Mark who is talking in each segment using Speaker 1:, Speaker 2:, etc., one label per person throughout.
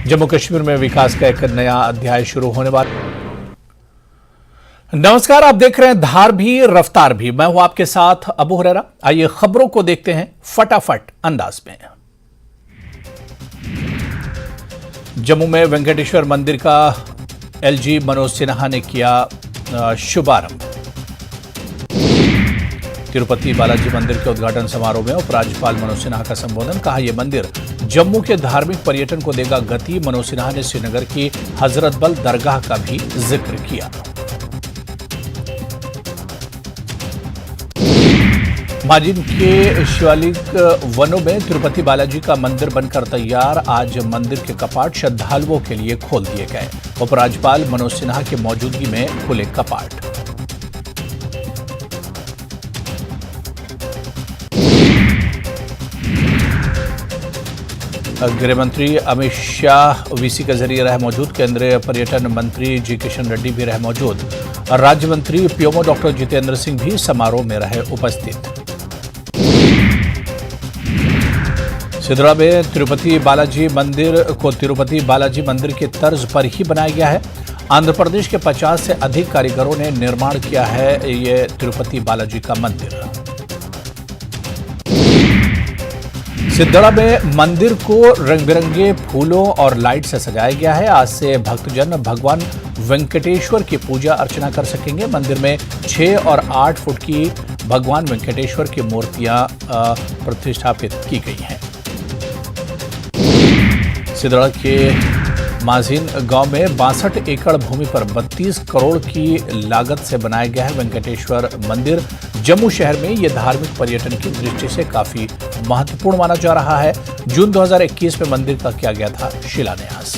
Speaker 1: जम्मू कश्मीर में विकास का एक नया अध्याय शुरू होने वाला। नमस्कार, आप देख रहे हैं धार भी रफ्तार भी। मैं हूं आपके साथ अबू हुरैरा। आइए खबरों को देखते हैं फटाफट अंदाज में। जम्मू में वेंकटेश्वर मंदिर का एलजी मनोज सिन्हा ने किया शुभारंभ। तिरुपति बालाजी मंदिर के उद्घाटन समारोह में उपराज्यपाल मनोज सिन्हा का संबोधन। कहा यह मंदिर जम्मू के धार्मिक पर्यटन को देगा गति। मनोज सिन्हा ने श्रीनगर की हजरत बल दरगाह का भी जिक्र किया। माजिन के शिवालिक वनों में तिरुपति बालाजी का मंदिर बनकर तैयार। आज मंदिर के कपाट श्रद्धालुओं के लिए खोल दिए गए। उपराज्यपाल मनोज सिन्हा की मौजूदगी में खुले कपाट। गृह मंत्री अमित शाह वीसी के जरिए रहे मौजूद। केंद्रीय पर्यटन मंत्री जी किशन रेड्डी भी रहे मौजूद। राज्य मंत्री पीएमओ डॉक्टर जितेंद्र सिंह भी समारोह में रहे उपस्थित। सिद्रा में तिरुपति बालाजी मंदिर को तिरुपति बालाजी मंदिर की तर्ज पर ही बनाया गया है। आंध्र प्रदेश के 50 से अधिक कारीगरों ने निर्माण किया है ये तिरुपति बालाजी का मंदिर। सिद्दड़ा में मंदिर को रंग बिरंगे फूलों और लाइट से सजाया गया है। आज से भक्तजन भगवान वेंकटेश्वर की पूजा अर्चना कर सकेंगे। मंदिर में 6 और 8 फुट की भगवान वेंकटेश्वर की मूर्तियां प्रतिष्ठापित की गई हैं। सिद्दड़ा के माजिन गांव में 62 एकड़ भूमि पर 32 करोड़ की लागत से बनाया गया है वेंकटेश्वर मंदिर। जम्मू शहर में यह धार्मिक पर्यटन की दृष्टि से काफी महत्वपूर्ण माना जा रहा है। जून 2021 में मंदिर का किया गया था शिलान्यास।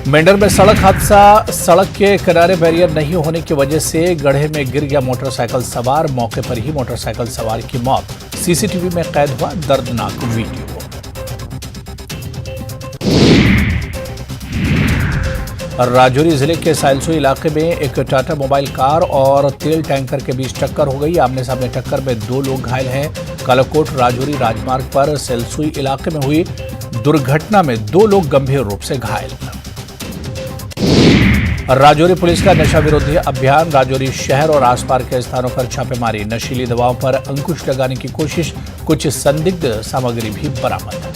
Speaker 1: मेंढर में सड़क हादसा। सड़क के किनारे बैरियर नहीं होने की वजह से गड्ढे में गिर गया मोटरसाइकिल सवार। मौके पर ही मोटरसाइकिल सवार की मौत। सीसीटीवी में कैद हुआ दर्दनाक वीडियो। राजौरी जिले के साइलसोई इलाके में एक टाटा मोबाइल कार और तेल टैंकर के बीच टक्कर हो गई। आमने सामने टक्कर में 2 लोग घायल हैं। कालाकोट राजौरी राजमार्ग पर साइलसोई इलाके में हुई दुर्घटना में 2 लोग गंभीर रूप से घायल। राजौरी पुलिस का नशा विरोधी अभियान। राजौरी शहर और आसपास के स्थानों पर छापेमारी। नशीली दवाओं पर अंकुश लगाने की कोशिश। कुछ संदिग्ध सामग्री भी बरामद।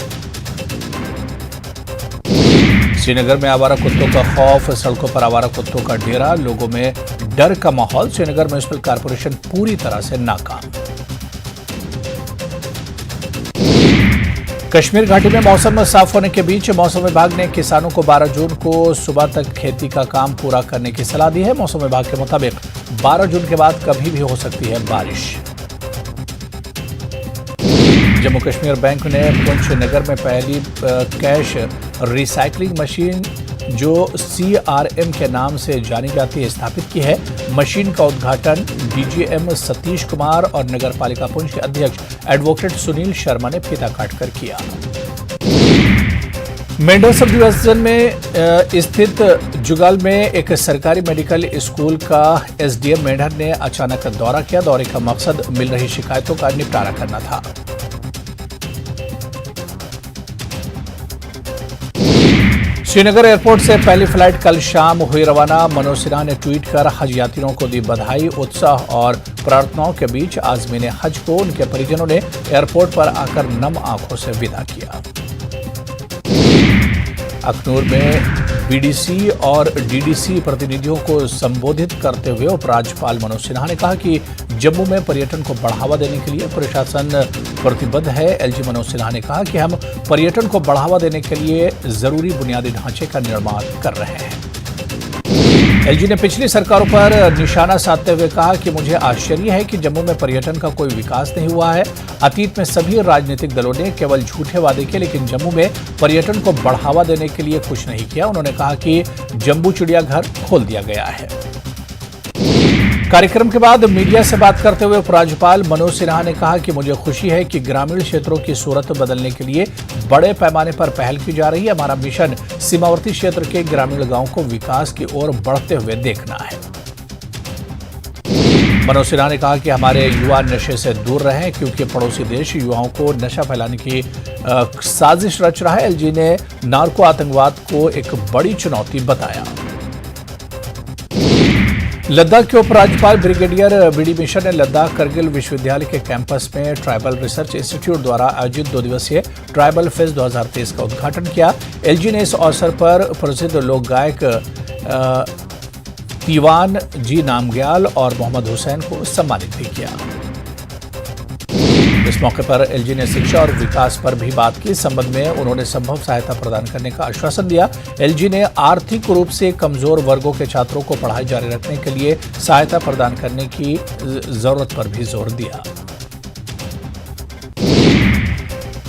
Speaker 1: श्रीनगर में आवारा कुत्तों का खौफ। सड़कों पर आवारा कुत्तों का डेरा। लोगों में डर का माहौल। श्रीनगर म्युनिसिपल कॉर्पोरेशन पूरी तरह से नाकाम। कश्मीर घाटी में मौसम साफ होने के बीच मौसम विभाग ने किसानों को 12 जून को सुबह तक खेती का काम पूरा करने की सलाह दी है। मौसम विभाग के मुताबिक 12 जून के बाद कभी भी हो सकती है बारिश। जम्मू कश्मीर बैंक ने पुंछ नगर में पहली कैश रिसाइकलिंग मशीन जो CRM के नाम से जानी जाती है स्थापित की है। मशीन का उद्घाटन DGM सतीश कुमार और नगर पालिका पुंछ के अध्यक्ष एडवोकेट सुनील शर्मा ने फीता काटकर किया। मेंढर सब डिवीजन में स्थित जुगाल में एक सरकारी मेडिकल स्कूल का SDM मेंढर ने अचानक दौरा किया। दौरे का मकसद मिल रही शिकायतों का निपटारा करना था। श्रीनगर एयरपोर्ट से पहली फ्लाइट कल शाम हुई रवाना। मनोज सिन्हा ने ट्वीट कर हज यात्रियों को दी बधाई। उत्साह और प्रार्थनाओं के बीच आज़मीन हज को उनके परिजनों ने एयरपोर्ट पर आकर नम आंखों से विदा किया। अखनूर में BDC और DDC प्रतिनिधियों को संबोधित करते हुए उपराज्यपाल मनोज सिन्हा ने कहा कि जम्मू में पर्यटन को बढ़ावा देने के लिए प्रशासन प्रतिबद्ध है। LG मनोज सिन्हा ने कहा कि हम पर्यटन को बढ़ावा देने के लिए जरूरी बुनियादी ढांचे का निर्माण कर रहे हैं। LG ने पिछली सरकारों पर निशाना साधते हुए कहा कि मुझे आश्चर्य है कि जम्मू में पर्यटन का कोई विकास नहीं हुआ है। अतीत में सभी राजनीतिक दलों ने केवल झूठे वादे किए, लेकिन जम्मू में पर्यटन को बढ़ावा देने के लिए कुछ नहीं किया। उन्होंने कहा कि जम्बू चिड़ियाघर खोल दिया गया है। कार्यक्रम के बाद मीडिया से बात करते हुए उपराज्यपाल मनोज सिन्हा ने कहा कि मुझे खुशी है कि ग्रामीण क्षेत्रों की सूरत बदलने के लिए बड़े पैमाने पर पहल की जा रही है। हमारा मिशन सीमावर्ती क्षेत्र के ग्रामीण गांवों को विकास की ओर बढ़ते हुए देखना है। मनोज सिन्हा ने कहा कि हमारे युवा नशे से दूर रहें क्योंकि पड़ोसी देश युवाओं को नशा फैलाने की साजिश रच रहा है। एलजी ने नार्को आतंकवाद को एक बड़ी चुनौती बताया। लद्दाख के उपराज्यपाल ब्रिगेडियर बीडी मिश्र ने लद्दाख करगिल विश्वविद्यालय के कैंपस में ट्राइबल रिसर्च इंस्टीट्यूट द्वारा आयोजित 2 दिवसीय ट्राइबल फेस्ट 2023 का उद्घाटन किया। एलजी ने इस अवसर पर प्रसिद्ध लोक गायक दीवान जी नामग्याल और मोहम्मद हुसैन को सम्मानित भी किया। इस मौके पर एलजी ने शिक्षा और विकास पर भी बात की। इस संबंध में उन्होंने संभव सहायता प्रदान करने का आश्वासन दिया। एलजी ने आर्थिक रूप से कमजोर वर्गों के छात्रों को पढ़ाई जारी रखने के लिए सहायता प्रदान करने की जरूरत पर भी जोर दिया।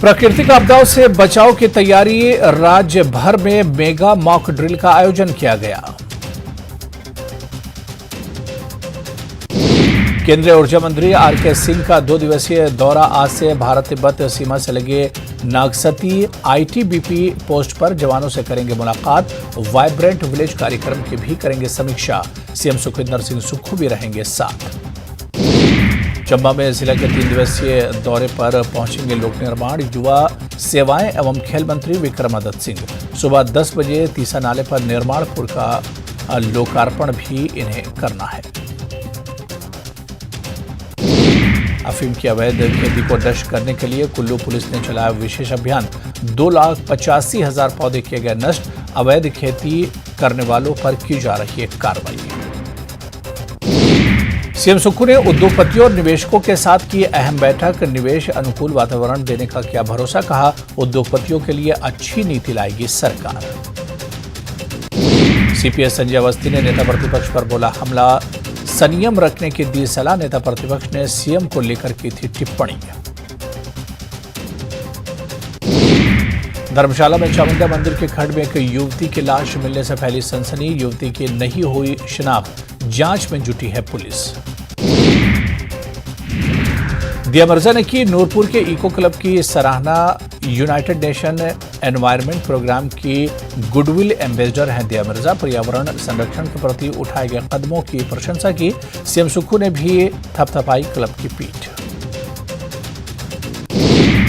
Speaker 1: प्राकृतिक आपदाओं से बचाव की तैयारी, राज्य भर में मेगा मॉक ड्रिल का आयोजन किया गया। केंद्रीय ऊर्जा मंत्री आरके सिंह का 2 दिवसीय दौरा आज से भारत तिब्बत सीमा से लगे नागसती आईटीबीपी पोस्ट पर जवानों से करेंगे मुलाकात। वाइब्रेंट विलेज कार्यक्रम की भी करेंगे समीक्षा। सीएम सुखविंदर सिंह सुक्खू भी रहेंगे साथ। चंबा में जिला के 3 दिवसीय दौरे पर पहुंचेंगे लोक निर्माण, युवा सेवाएं एवं खेल मंत्री विक्रमादित्य सिंह। सुबह 10 बजे तीसा नाले पर निर्माण पुल का लोकार्पण भी इन्हें करना है। अफीम की अवैध खेती को नष्ट करने के लिए कुल्लू पुलिस ने चलाया विशेष अभियान। 2,85,000 पौधे किए गए नष्ट। अवैध खेती करने वालों पर की जा रही है कार्रवाई। सीएम सुक्खू ने उद्योगपतियों और निवेशकों के साथ की अहम बैठक। निवेश अनुकूल वातावरण देने का किया भरोसा, कहा उद्योगपतियों के लिए अच्छी नीति लाएगी सरकार। सीपीएस संजय अवस्थी ने नेता प्रतिपक्ष पर बोला हमला, संयम रखने की दी सलाह। नेता प्रतिपक्ष ने सीएम को लेकर की थी टिप्पणी। धर्मशाला में चामुंडा मंदिर के खड्ड में एक युवती की लाश मिलने से फैली सनसनी। युवती की नहीं हुई शिनाख्त, जांच में जुटी है पुलिस। दिया मिर्जा ने की नूरपुर के इको क्लब की सराहना। यूनाइटेड नेशन एनवायरनमेंट प्रोग्राम की गुडविल एम्बेसडर हैं दिया मिर्जा। पर्यावरण संरक्षण के प्रति उठाए गए कदमों की प्रशंसा की। सीएम सुक्खू ने भी थपथपाई क्लब की पीठ।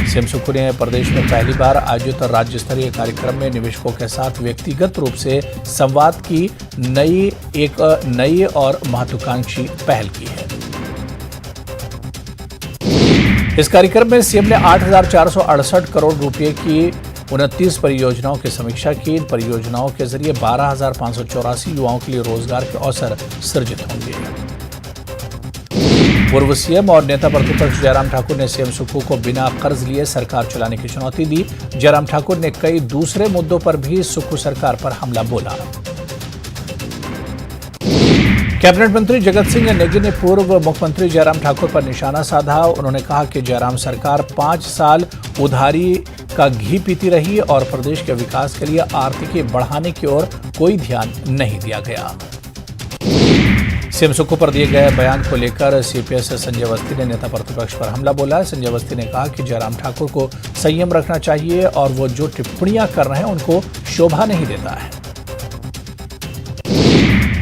Speaker 1: सीएम सुक्खू ने प्रदेश में पहली बार आयोजित राज्य स्तरीय कार्यक्रम में निवेशकों के साथ व्यक्तिगत रूप से संवाद की एक नई और महत्वाकांक्षी पहल की है। इस कार्यक्रम में सीएम ने 8,468 करोड़ रुपए की 29 परियोजनाओं की समीक्षा की। इन परियोजनाओं के जरिए 12,584 युवाओं के लिए रोजगार के अवसर सृजित होंगे। पूर्व सीएम और नेता प्रतिपक्ष जयराम ठाकुर ने सीएम सुक्खू को बिना कर्ज लिए सरकार चलाने की चुनौती दी। जयराम ठाकुर ने कई दूसरे मुद्दों पर भी सुक्खू सरकार पर हमला बोला। कैबिनेट मंत्री जगत सिंह नेगी ने पूर्व मुख्यमंत्री जयराम ठाकुर पर निशाना साधा। उन्होंने कहा कि जयराम सरकार 5 साल उधारी का घी पीती रही और प्रदेश के विकास के लिए आर्थिकी बढ़ाने की ओर कोई ध्यान नहीं दिया गया। सीएम सुक्खू पर दिए गए बयान को लेकर सीपीएस संजय अवस्थी ने नेता प्रतिपक्ष पर हमला बोला। संजय अवस्थी ने कहा कि जयराम ठाकुर को संयम रखना चाहिए और वो जो टिप्पणियां कर रहे हैं उनको शोभा नहीं देता है।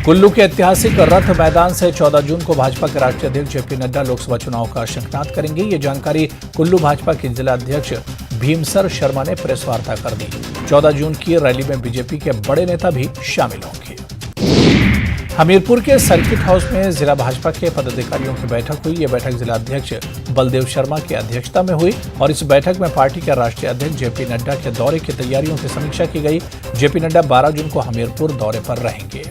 Speaker 1: कुल्लू के ऐतिहासिक रथ मैदान से 14 जून को भाजपा के राष्ट्रीय अध्यक्ष जेपी नड्डा लोकसभा चुनाव का शंखनाद करेंगे। ये जानकारी कुल्लू भाजपा के जिला अध्यक्ष भीमसर शर्मा ने प्रेस वार्ता कर दी। 14 जून की रैली में बीजेपी के बड़े नेता भी शामिल होंगे। हमीरपुर के सर्किट हाउस में जिला भाजपा के पदाधिकारियों की बैठक हुई। यह बैठक जिला अध्यक्ष बलदेव शर्मा की अध्यक्षता में हुई और इस बैठक में पार्टी के राष्ट्रीय अध्यक्ष जेपी नड्डा के दौरे की तैयारियों की समीक्षा की गई। जेपी नड्डा 12 जून को हमीरपुर दौरे पर रहेंगे।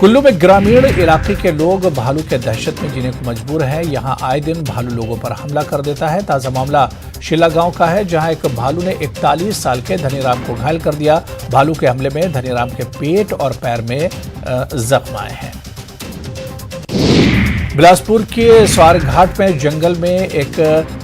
Speaker 1: कुल्लू में ग्रामीण इलाके के लोग भालू के दहशत में जीने को मजबूर हैं। यहां आए दिन भालू लोगों पर हमला कर देता है। ताजा मामला शिला गांव का है, जहां एक भालू ने 41 साल के धनीराम को घायल कर दिया। भालू के हमले में धनीराम के पेट और पैर में जख्म आए हैं। बिलासपुर के स्वारघाट में जंगल में एक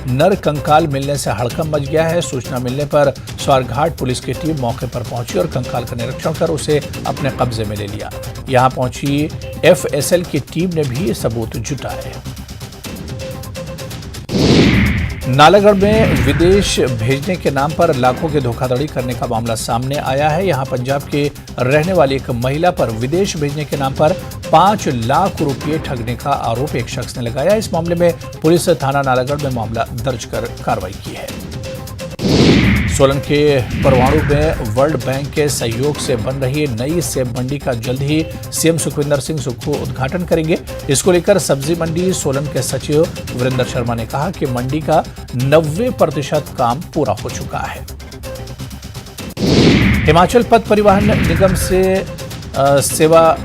Speaker 1: नर कंकाल मिलने से हड़कंप मच गया है। सूचना मिलने पर स्वारघाट पुलिस की टीम मौके पर पहुंची और कंकाल का निरीक्षण कर उसे अपने कब्जे में ले लिया। यहां पहुंची एफएसएल की टीम ने भी सबूत जुटाए। नालागढ़ में विदेश भेजने के नाम पर लाखों की धोखाधड़ी करने का मामला सामने आया है। यहां पंजाब के रहने वाली एक महिला पर विदेश भेजने के नाम पर 5 लाख रुपए ठगने का आरोप एक शख्स ने लगाया। इस मामले में पुलिस थाना नालागढ़ में मामला दर्ज कर कार्रवाई की है। सोलन के परवाणु में वर्ल्ड बैंक के सहयोग से बन रही नई सेब मंडी का जल्द ही सीएम सुखविंदर सिंह सुक्खू उद्घाटन करेंगे। इसको लेकर सब्जी मंडी सोलन के सचिव वीरेंद्र शर्मा ने कहा कि मंडी का 90% काम पूरा हो चुका है। हिमाचल पथ परिवहन निगम से सेवा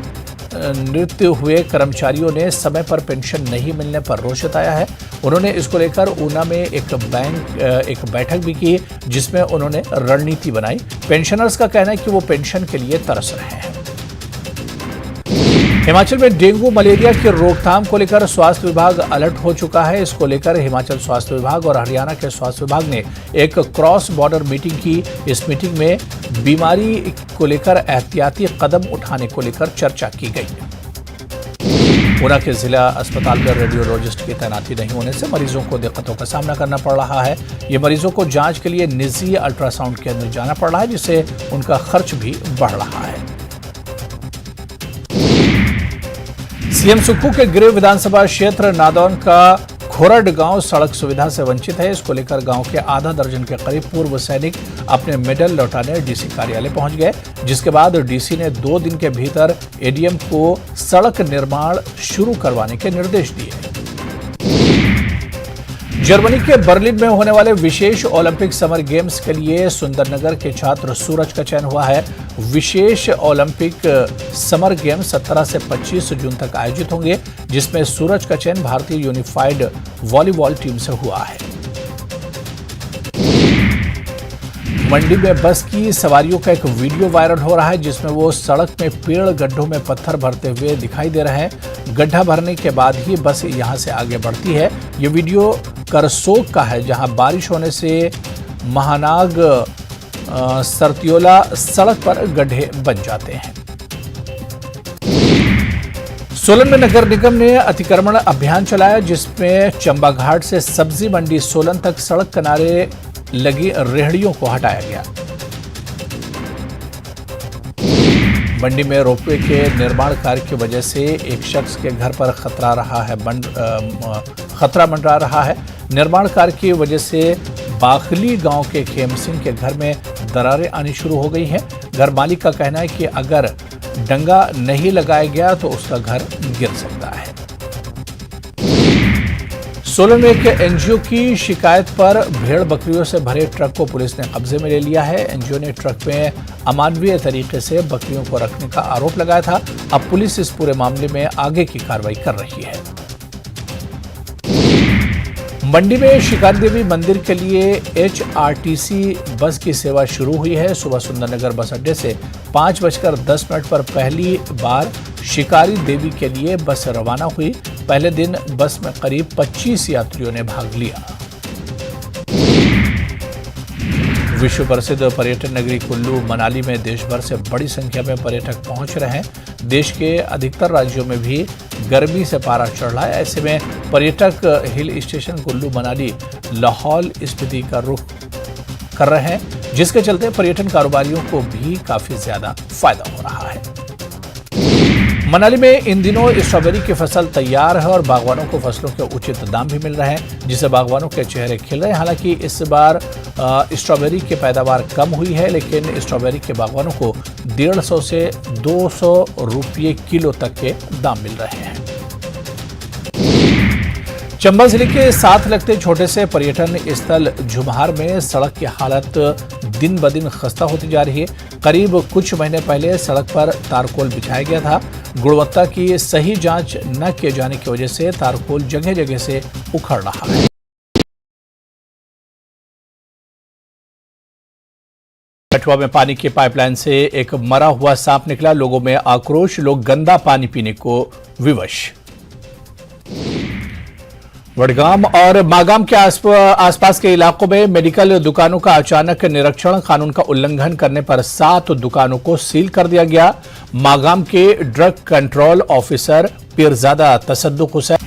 Speaker 1: निवृत्त हुए कर्मचारियों ने समय पर पेंशन नहीं मिलने पर रोष जताया है। उन्होंने इसको लेकर ऊना में एक बैठक भी की, जिसमें उन्होंने रणनीति बनाई। पेंशनर्स का कहना है कि वो पेंशन के लिए तरस रहे हैं। हिमाचल में डेंगू मलेरिया की रोकथाम को लेकर स्वास्थ्य विभाग अलर्ट हो चुका है। इसको लेकर हिमाचल स्वास्थ्य विभाग और हरियाणा के स्वास्थ्य विभाग ने एक क्रॉस बॉर्डर मीटिंग की। इस मीटिंग में बीमारी को लेकर एहतियाती कदम उठाने को लेकर चर्चा की गई। ऊना के जिला अस्पताल में रेडियोलॉजिस्ट की तैनाती नहीं होने से मरीजों को दिक्कतों का सामना करना पड़ रहा है। ये मरीजों को जांच के लिए निजी अल्ट्रासाउंड केंद्र जाना पड़ रहा है, जिससे उनका खर्च भी बढ़ रहा है। सीएम सुक्खू के गृह विधानसभा क्षेत्र नादौन का खोरड गांव सड़क सुविधा से वंचित है। इसको लेकर गांव के आधा दर्जन के करीब पूर्व सैनिक अपने मेडल लौटाने डीसी कार्यालय पहुंच गए, जिसके बाद डीसी ने 2 दिन के भीतर एडीएम को सड़क निर्माण शुरू करवाने के निर्देश दिए। जर्मनी के बर्लिन में होने वाले विशेष ओलंपिक समर गेम्स के लिए सुंदरनगर के छात्र सूरज का चयन हुआ है। विशेष ओलंपिक समर गेम्स 17 से 25 जून तक आयोजित होंगे, जिसमें सूरज का चयन भारतीय यूनिफाइड वॉलीबॉल टीम से हुआ है। मंडी में बस की सवारियों का एक वीडियो वायरल हो रहा है, जिसमें वो सड़क में पेड़ गड्ढों में पत्थर भरते हुए दिखाई दे रहे हैं। गड्ढा भरने के बाद ही बस यहां से आगे बढ़ती है। ये वीडियो करसोग का है, जहां बारिश होने से महानाग सरतियोला सड़क पर गड्ढे बन जाते हैं। सोलन में नगर निगम ने अतिक्रमण अभियान चलाया, जिसमें चंबाघाट से सब्जी मंडी सोलन तक सड़क किनारे लगी रेहड़ियों को हटाया गया। मंडी में रोपवे के निर्माण कार्य की वजह से एक शख्स के घर पर खतरा मंडरा रहा है। निर्माण कार्य की वजह से बाखली गांव के खेम सिंह के घर में दरारें आनी शुरू हो गई हैं। घर मालिक का कहना है कि अगर डंगा नहीं लगाया गया तो उसका घर गिर सकता है। सोलन में एक एनजीओ की शिकायत पर भेड़ बकरियों से भरे ट्रक को पुलिस ने कब्जे में ले लिया है। एनजीओ ने ट्रक में अमानवीय तरीके से बकरियों को रखने का आरोप लगाया था। अब पुलिस इस पूरे मामले में आगे की कार्रवाई कर रही है। मंडी में शिकारी देवी मंदिर के लिए HRTC बस की सेवा शुरू हुई है। सुबह सुंदरनगर बस अड्डे से 5:10 पर पहली बार शिकारी देवी के लिए बस रवाना हुई। पहले दिन बस में करीब 25 यात्रियों ने भाग लिया। विश्व प्रसिद्ध पर्यटन नगरी कुल्लू मनाली में देश भर से बड़ी संख्या में पर्यटक पहुंच रहे हैं। देश के अधिकतर राज्यों में भी गर्मी से पारा चढ़ रहा है। ऐसे में पर्यटक हिल स्टेशन कुल्लू मनाली लाहौल स्पीति का रुख कर रहे हैं, जिसके चलते पर्यटन कारोबारियों को भी काफी ज्यादा फायदा हो रहा है। मनाली में इन दिनों स्ट्रॉबेरी की फसल तैयार है और बागवानों को फसलों के उचित दाम भी मिल रहे हैं, जिससे बागवानों के चेहरे खिल रहे हैं। हालांकि इस बार स्ट्रॉबेरी की पैदावार कम हुई है, लेकिन स्ट्रॉबेरी के बागवानों को 150 से 200 रुपये किलो तक के दाम मिल रहे हैं। चंबा जिले के साथ लगते छोटे से पर्यटन स्थल झुमहार में सड़क की हालत दिन ब दिन खस्ता होती जा रही है। करीब कुछ महीने पहले सड़क पर तारकोल बिछाया गया था। गुणवत्ता की सही जांच न किए जाने की वजह से तारकोल जगह जगह से उखड़ रहा है। कठुआ में पानी की पाइपलाइन से एक मरा हुआ सांप निकला। लोगों में आक्रोश, लोग गंदा पानी पीने को विवश। वडगाम और मागाम के आसपास के इलाकों में मेडिकल दुकानों का अचानक निरीक्षण, कानून का उल्लंघन करने पर 7 दुकानों को सील कर दिया गया। मागाम के drug control officer Peerzada Tassaduq Hussain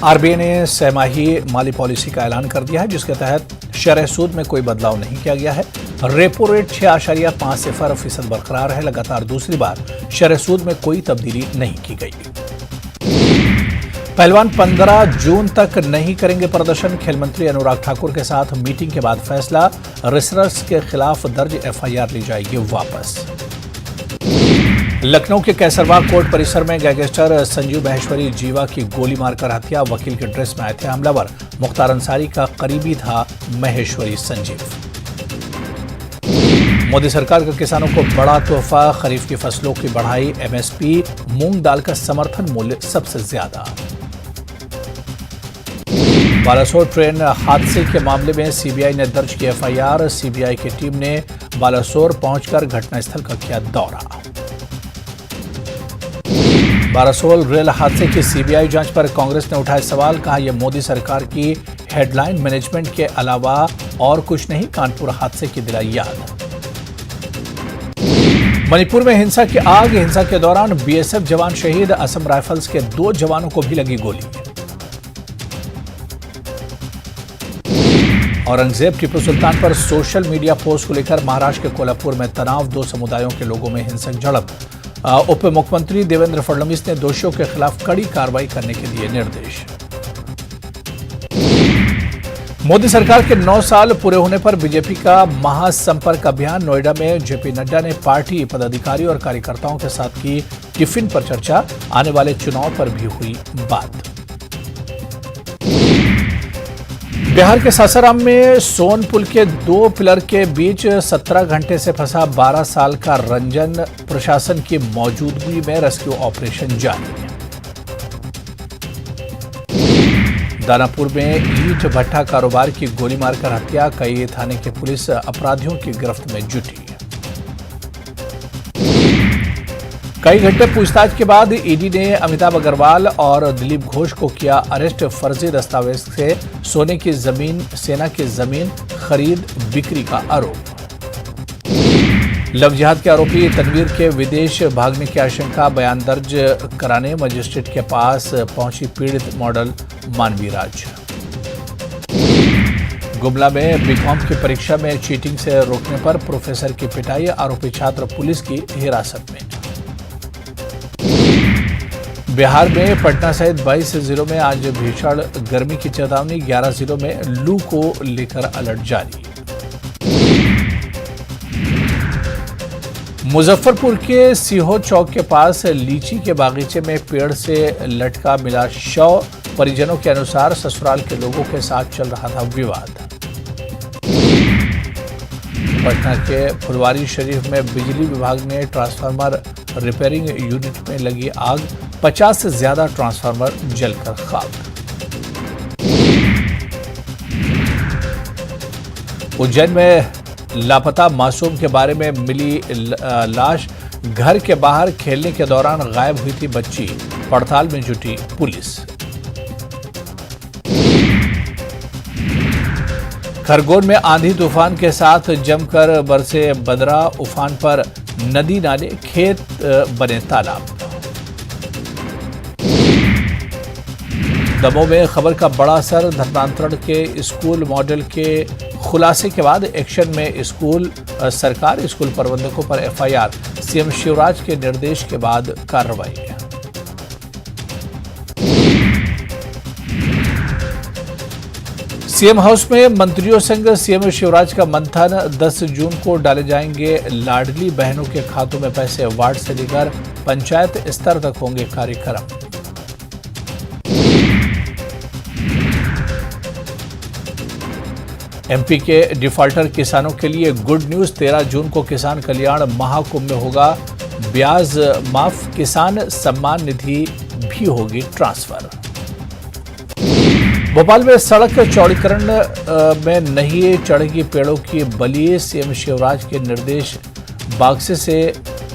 Speaker 1: RBI ने सहमाही माली पॉलिसी का ऐलान कर दिया है, जिसके तहत शरह सूद में कोई बदलाव नहीं किया गया है। रेपो रेट 6.50% बरकरार है। लगातार दूसरी बार शरह सूद में कोई तब्दीली नहीं की गई। पहलवान 15 जून तक नहीं करेंगे प्रदर्शन। खेल मंत्री अनुराग ठाकुर के साथ मीटिंग के बाद फैसला, रेसलर्स के खिलाफ दर्ज एफआईआर ली जाएगी वापस। लखनऊ के कैसरबाग कोर्ट परिसर में गैंगस्टर संजीव महेश्वरी जीवा की गोली मारकर हत्या। वकील के ड्रेस में आए थे हमलावर। मुख्तार अंसारी का करीबी था महेश्वरी संजीव। मोदी सरकार का किसानों को बड़ा तोहफा, खरीफ की फसलों की बढ़ाई। एमएसपी, मूंग दाल का समर्थन मूल्य सबसे ज्यादा। बालासोर ट्रेन हादसे के मामले में सीबीआई ने दर्ज की एफआईआर। सीबीआई की टीम ने बालासोर पहुंचकर घटनास्थल का किया दौरा। बालासोर रेल हादसे की सीबीआई जांच पर कांग्रेस ने उठाए सवाल। कहा, यह मोदी सरकार की हेडलाइन मैनेजमेंट के अलावा और कुछ नहीं। कानपुर हादसे की दिलाई याद। मणिपुर में हिंसा की आग। हिंसा के दौरान बीएसएफ जवान शहीद। असम राइफल्स के 2 जवानों को भी लगी गोली। औरंगजेब टीपू सुल्तान पर सोशल मीडिया पोस्ट को लेकर महाराष्ट्र के कोल्हापुर में तनाव। 2 समुदायों के लोगों में हिंसक झड़प। उप मुख्यमंत्री देवेंद्र फडणवीस ने दोषियों के खिलाफ कड़ी कार्रवाई करने के दिए निर्देश। मोदी सरकार के 9 साल पूरे होने पर बीजेपी का महासंपर्क अभियान। नोएडा में जेपी नड्डा ने पार्टी पदाधिकारियों और कार्यकर्ताओं के साथ की टिफिन पर चर्चा। आने वाले चुनाव पर भी हुई बात। बिहार के सासाराम में सोन पुल के 2 पिलर के बीच 17 घंटे से फंसा 12 साल का रंजन। प्रशासन की मौजूदगी में रेस्क्यू ऑपरेशन जारी। दानापुर में ईंट भट्ठा कारोबार की गोली मारकर हत्या। कई थाने की पुलिस अपराधियों की गिरफ्त में जुटी। कई घंटे पूछताछ के बाद ईडी ने अमिताभ अग्रवाल और दिलीप घोष को किया अरेस्ट। फर्जी दस्तावेज से सोने की जमीन, सेना की जमीन खरीद बिक्री का आरोप। लव जिहाद के आरोपी तनवीर के विदेश भागने की आशंका। बयान दर्ज कराने मजिस्ट्रेट के पास पहुंची पीड़ित मॉडल मानवी राज। गुमला में बीकॉम की परीक्षा में चीटिंग से रोकने पर प्रोफेसर की पिटाई। आरोपी छात्र पुलिस की हिरासत में। बिहार में पटना सहित 22 जिलों में आज भीषण गर्मी की चेतावनी। 11 जिलों में लू को लेकर अलर्ट जारी। मुजफ्फरपुर के सीहो चौक के पास लीची के बागीचे में पेड़ से लटका मिला शव। परिजनों के अनुसार ससुराल के लोगों के साथ चल रहा था विवाद। पटना के फुलवारी शरीफ में बिजली विभाग ने ट्रांसफार्मर रिपेयरिंग यूनिट में लगी आग। 50 से ज्यादा ट्रांसफार्मर जलकर खाक। उज्जैन में लापता मासूम के बारे में मिली लाश। घर के बाहर खेलने के दौरान गायब हुई थी बच्ची। पड़ताल में जुटी पुलिस। खरगोन में आंधी तूफान के साथ जमकर बरसे बदरा। उफान पर नदी नाले, खेत बने तालाब। दमोह में खबर का बड़ा असर। धर्मांतरण के स्कूल मॉडल के खुलासे के बाद एक्शन में स्कूल सरकार। स्कूल प्रबंधकों पर एफआईआर। सीएम शिवराज के निर्देश के बाद कार्रवाई। सीएम हाउस में मंत्रियों संग सीएम शिवराज का मंथन। 10 जून को डाले जाएंगे लाडली बहनों के खातों में पैसे। वार्ड से लेकर पंचायत स्तर तक होंगे कार्यक्रम। एमपी के डिफॉल्टर किसानों के लिए गुड न्यूज। 13 जून को किसान कल्याण महाकुंभ में होगा ब्याज माफ। किसान सम्मान निधि भी होगी ट्रांसफर। भोपाल में सड़क चौड़ीकरण में नहीं चढ़ेगी पेड़ों की बलि। सीएम शिवराज के निर्देश। बागसे से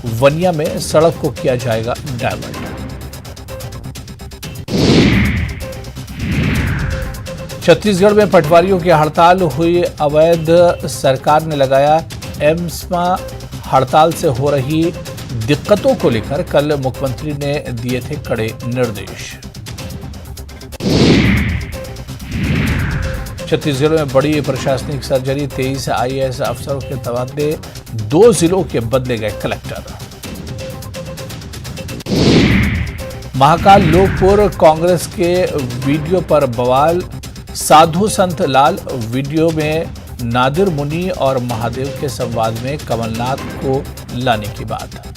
Speaker 1: वनिया में सड़क को किया जाएगा डायवर्ट। छत्तीसगढ़ में पटवारियों की हड़ताल हुई अवैध। सरकार ने लगाया एम्समा। हड़ताल से हो रही दिक्कतों को लेकर कल मुख्यमंत्री ने दिए थे कड़े निर्देश। 36 जिलों में बड़ी प्रशासनिक सर्जरी, 23 IAS अफसरों के तबादले, 2 जिलों के बदले गए कलेक्टर। महाकाल लोकपुर कांग्रेस के वीडियो पर बवाल, साधु संत लाल वीडियो में नादिर मुनि और महादेव के संवाद में कमलनाथ को लाने की बात।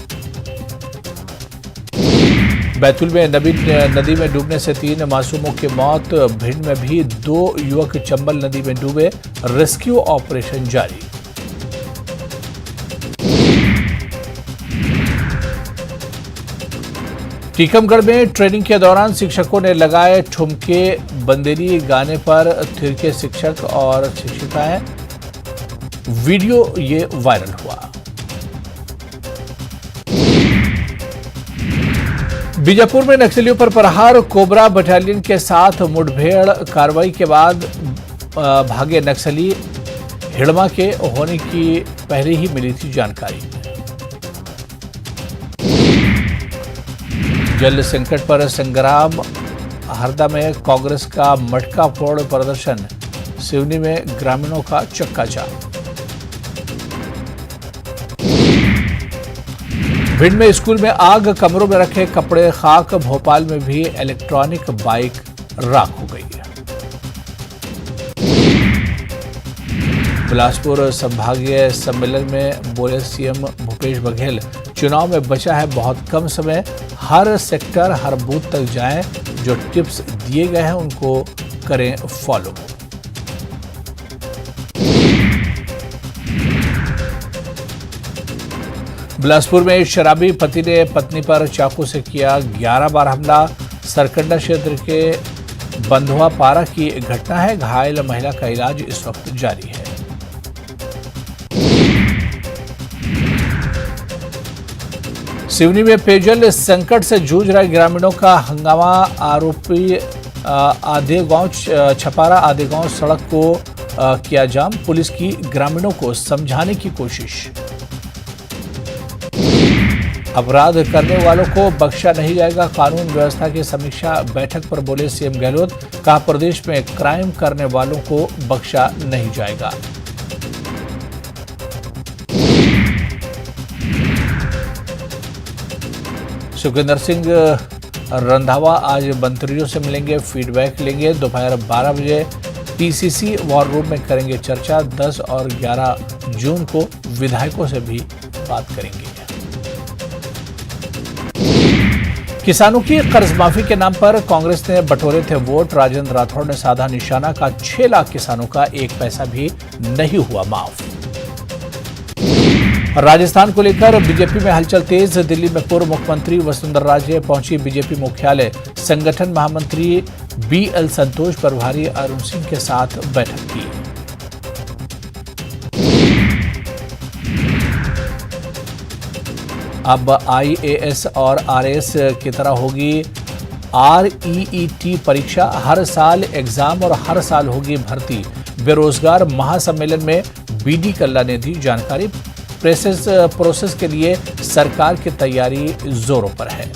Speaker 1: बैतूल में नदी में डूबने से 3 मासूमों की मौत, भिंड में भी 2 युवक चंबल नदी में डूबे, रेस्क्यू ऑपरेशन जारी। टीकमगढ़ में ट्रेनिंग के दौरान शिक्षकों ने लगाए ठुमके, बंदेरी गाने पर थिरके शिक्षक और शिक्षिकाएं, वीडियो ये वायरल हुआ। बीजापुर में नक्सलियों पर प्रहार, कोबरा बटालियन के साथ मुठभेड़, कार्रवाई के बाद भागे नक्सली, हिड़मा के होने की पहले ही मिली थी जानकारी। जल संकट पर संग्राम, हरदा में कांग्रेस का मटका फोड़ प्रदर्शन, सिवनी में ग्रामीणों का चक्काजाम। भिंड में स्कूल में आग, कमरों में रखे कपड़े खाक, भोपाल में भी इलेक्ट्रॉनिक बाइक राख हो गई। बिलासपुर संभागीय सम्मेलन में बोले सीएम भूपेश बघेल, चुनाव में बचा है बहुत कम समय, हर सेक्टर हर बूथ तक जाएं, जो टिप्स दिए गए हैं उनको करें फॉलो। बिलासपुर में शराबी पति ने पत्नी पर चाकू से किया 11 बार हमला, सरकंडा क्षेत्र के बंधुआ पारा की घटना है, घायल महिला का इलाज इस वक्त जारी है। सिवनी में पेयजल संकट से जूझ रहे ग्रामीणों का हंगामा, आरोपी छपारा आधे गांव सड़क को किया जाम, पुलिस की ग्रामीणों को समझाने की कोशिश। अपराध करने वालों को बख्शा नहीं जाएगा, कानून व्यवस्था की समीक्षा बैठक पर बोले सीएम गहलोत, कहा प्रदेश में क्राइम करने वालों को बख्शा नहीं जाएगा। सुखविंदर सिंह रंधावा आज मंत्रियों से मिलेंगे, फीडबैक लेंगे, दोपहर 12 बजे PCC वॉर रूम में करेंगे चर्चा, 10 और 11 जून को विधायकों से भी बात करेंगे। किसानों की कर्ज माफी के नाम पर कांग्रेस ने बटोरे थे वोट, राजेंद्र राठौड़ ने साधा निशाना, का 6 लाख किसानों का 1 पैसा भी नहीं हुआ माफ। राजस्थान को लेकर बीजेपी में हलचल तेज, दिल्ली में पूर्व मुख्यमंत्री वसुंधरा राजे पहुंची बीजेपी मुख्यालय, संगठन महामंत्री BL संतोष, प्रभारी अरुण सिंह के साथ बैठक की। अब IAS और RAS की तरह होगी REET परीक्षा, हर साल एग्जाम और हर साल होगी भर्ती, बेरोजगार महासम्मेलन में BD कल्ला ने दी जानकारी, प्रोसेस के लिए सरकार की तैयारी जोरों पर है।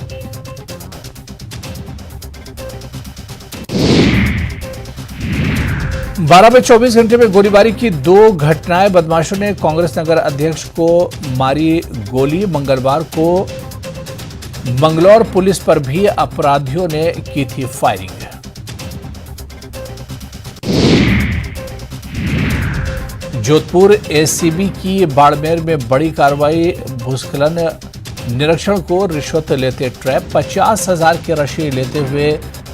Speaker 1: बारह में 24 घंटे में गोलीबारी की 2 घटनाएं, बदमाशों ने कांग्रेस नगर अध्यक्ष को मारी गोली, मंगलवार को मंगलौर पुलिस पर भी अपराधियों ने की थी फायरिंग। जोधपुर ACB की बाड़मेर में बड़ी कार्रवाई, भूस्खलन निरीक्षण को रिश्वत लेते ट्रैप, 50,000 की राशि लेते हुए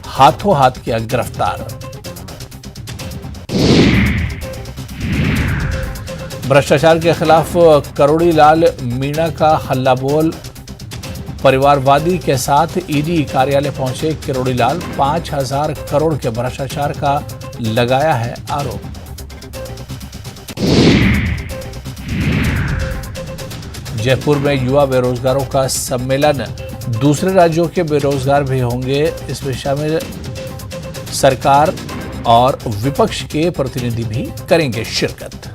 Speaker 1: हाथों हाथ किया गिरफ्तार। भ्रष्टाचार के खिलाफ करोड़ी लाल मीणा का हल्ला बोल, परिवारवादी के साथ ED कार्यालय पहुंचे करोड़ी लाल, 5,000 करोड़ के भ्रष्टाचार का लगाया है आरोप। जयपुर में युवा बेरोजगारों का सम्मेलन, दूसरे राज्यों के बेरोजगार भी होंगे, इसमें शामिल सरकार और विपक्ष के प्रतिनिधि भी करेंगे शिरकत।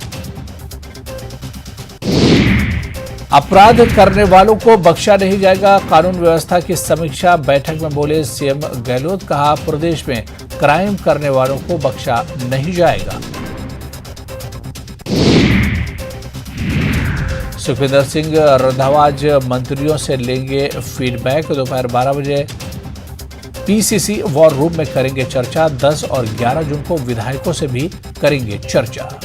Speaker 1: अपराध करने वालों को बख्शा नहीं जाएगा, कानून व्यवस्था की समीक्षा बैठक में बोले सीएम गहलोत। कहा, प्रदेश में क्राइम करने वालों को बख्शा नहीं जाएगा। सुखविंदर सिंह रंधावा मंत्रियों से लेंगे फीडबैक। दोपहर 12 बजे पीसीसी वॉर रूम में करेंगे चर्चा। 10 और 11 जून को विधायकों से भी करेंगे चर्चा।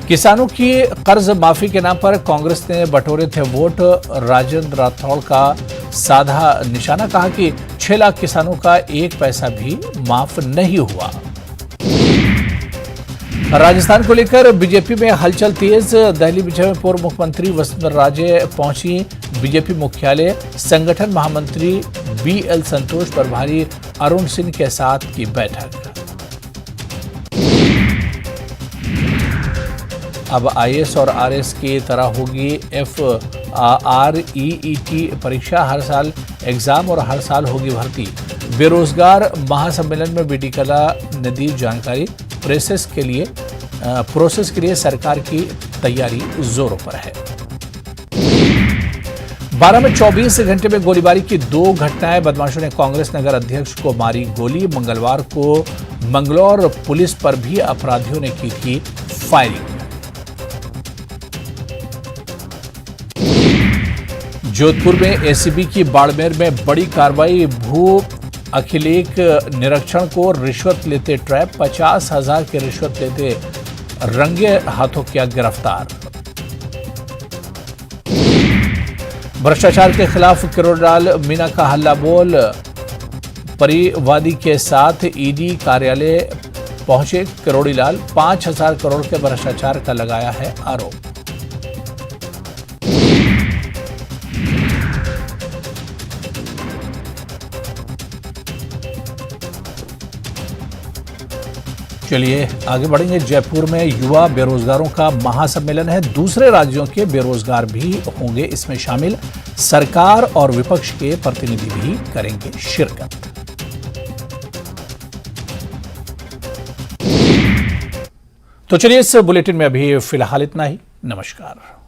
Speaker 1: किसानों की कर्ज माफी के नाम पर कांग्रेस ने बटोरे थे वोट। राजेंद्र राठौड़ का साधा निशाना। कहा कि 6 लाख किसानों का 1 पैसा भी माफ नहीं हुआ। राजस्थान को लेकर बीजेपी में हलचल तेज। दिल्ली विजय में पूर्व मुख्यमंत्री वसुंधरा राजे पहुंची बीजेपी मुख्यालय। संगठन महामंत्री बीएल संतोष, प्रभारी अरुण सिंह के साथ की बैठक। अब आईएएस और आरएस की तरह होगी FREET परीक्षा। हर साल एग्जाम और हर साल होगी भर्ती। बेरोजगार महासम्मेलन में बीडी कला ने दी जानकारी। प्रोसेस के लिए सरकार की तैयारी जोरों पर है। 12 में 24 घंटे में गोलीबारी की 2 घटनाएं। बदमाशों ने कांग्रेस नगर अध्यक्ष को मारी गोली। मंगलवार को मंगलौर पुलिस पर भी अपराधियों ने की थी फायरिंग। जोधपुर में एसीबी की बाड़मेर में बड़ी कार्रवाई। भू अखिलेख निरीक्षण को रिश्वत लेते ट्रैप। 50,000 की रिश्वत लेते रंगे हाथों किया गिरफ्तार। भ्रष्टाचार के खिलाफ किरोड़ीलाल मीणा का हल्ला बोल। परिवादी के साथ ईडी कार्यालय पहुंचे किरोड़ीलाल। 5,000 करोड़ के भ्रष्टाचार का लगाया है आरोप। चलिए आगे बढ़ेंगे। जयपुर में युवा बेरोजगारों का महासम्मेलन है। दूसरे राज्यों के बेरोजगार भी होंगे इसमें शामिल। सरकार और विपक्ष के प्रतिनिधि भी करेंगे शिरकत। तो चलिए इस बुलेटिन में अभी फिलहाल इतना ही। नमस्कार।